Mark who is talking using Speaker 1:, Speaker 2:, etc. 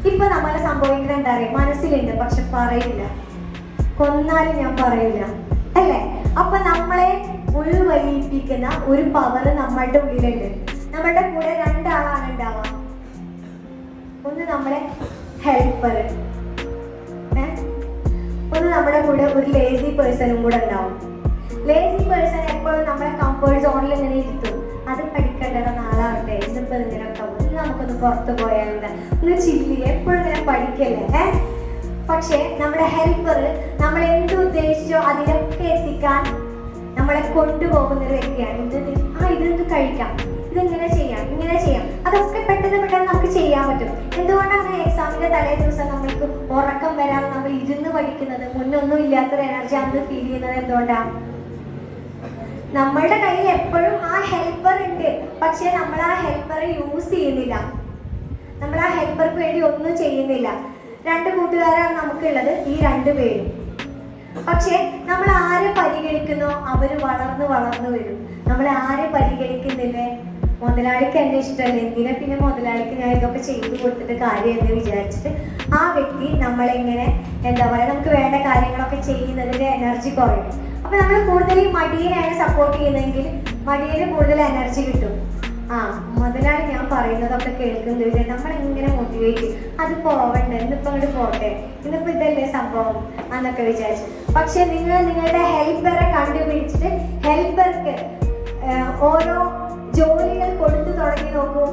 Speaker 1: ഇപ്പൊ നമ്മളെ സംഭവിക്കുന്നത് എന്താ പറയുക, മനസ്സിലുണ്ട് പക്ഷെ പറയില്ല, കൊന്നാലും ഞാൻ പറയില്ല അല്ലേ? അപ്പൊ നമ്മളെ ഉൾവലിയിപ്പിക്കുന്ന ഒരു പവർ നമ്മളുടെ ഉള്ളിലുണ്ട്. നമ്മളുടെ കൂടെ രണ്ടാളാണ് ഉണ്ടാവുക. ഒന്ന് നമ്മളെ ഹെൽപ്പർ, ഒന്ന് നമ്മുടെ കൂടെ ഒരു ലേസി പേഴ്സണും കൂടെ ഉണ്ടാവും. ലേസി പേഴ്സൺ എപ്പോഴും നമ്മളെ കംഫേർട്ട് സോണിൽ ഇങ്ങനെ ഇരുത്തും. അത് പഠിക്കേണ്ടത് നാളാവട്ടെ, ഇന്നിപ്പോ ഇങ്ങനെയൊക്കെ ഇന്ന് നമുക്കൊന്ന് പുറത്ത് പോയാലുണ്ട്, ഒന്ന് ചില്ലി, എപ്പോഴും ഇങ്ങനെ പഠിക്കല്ലേ. പക്ഷെ നമ്മുടെ ഹെൽപ്പർ നമ്മൾ എന്ത് ഉദ്ദേശിച്ചോ അതിലൊക്കെ എത്തിക്കാൻ നമ്മളെ കൊണ്ടുപോകുന്ന ഒരു വ്യക്തിയാണ്. ഇതെന്ത് കഴിക്കാം, ഇതെങ്ങനെ ചെയ്യാം, ഇങ്ങനെ ചെയ്യാം, അതൊക്കെ പെട്ടെന്ന് നമുക്ക് ചെയ്യാൻ പറ്റും. എന്തുകൊണ്ടാണ് എക്സാമിന്റെ തലേ ദിവസം നമ്മൾക്ക് ഉറക്കം വരാതെ നമ്മൾ ഇരുന്ന് പഠിക്കുന്നത്, മുന്നൊന്നും ഇല്ലാത്തൊരു എനർജി അന്ന് ഫീൽ ചെയ്യുന്നത് എന്തുകൊണ്ടാണ്? നമ്മളുടെ കയ്യിൽ എപ്പോഴും ആ ഹെൽപ്പർ ഉണ്ട്, പക്ഷെ നമ്മൾ ആ ഹെൽപ്പറെ യൂസ് ചെയ്യുന്നില്ല. നമ്മൾ ആ ഹെൽപ്പർക്ക് വേണ്ടി ഒന്നും ചെയ്യുന്നില്ല. രണ്ട് കൂട്ടുകാരാണ് നമുക്കുള്ളത്, ഈ രണ്ടുപേരും. പക്ഷെ നമ്മൾ ആരെ പരിഗണിക്കുന്നോ അവര് വളർന്നു വരും. നമ്മൾ ആരെ പരിഗണിക്കുന്നില്ലേ? മുതലാളിക്ക് എന്നെ ഇഷ്ടമല്ല, എന്തിനാ പിന്നെ മുതലാളിക്ക് ഞാൻ ഇതൊക്കെ ചെയ്തു കൊടുത്തിട്ട് കാര്യം എന്ന് വിചാരിച്ചിട്ട് ആ വ്യക്തി നമ്മളെങ്ങനെ എന്താ പറയുക, നമുക്ക് വേണ്ട കാര്യങ്ങളൊക്കെ ചെയ്യുന്നതിന്റെ എനർജി കുറയും. അപ്പൊ നമ്മൾ കൂടുതൽ ഈ മടിയനാണ് സപ്പോർട്ട് ചെയ്യുന്നതെങ്കിൽ മടിയന് കൂടുതൽ എനർജി കിട്ടും. മുതലാളി ഞാൻ പറയുന്നതൊക്കെ കേൾക്കുന്നത് നമ്മളെങ്ങനെ മോട്ടിവേറ്റ്, അത് പോവണ്ടേ, ഇന്നിപ്പോ അങ്ങോട്ട് പോട്ടെ, ഇന്നിപ്പോ ഇതല്ലേ സംഭവം എന്നൊക്കെ വിചാരിച്ചു. പക്ഷെ നിങ്ങൾ നിങ്ങളുടെ ഹെൽപ്പറെ കണ്ടുപിടിച്ചിട്ട് ഹെൽപ്പർക്ക് ഓരോ ജോലികൾ കൊടുത്തു തുടങ്ങി നോക്കൂ.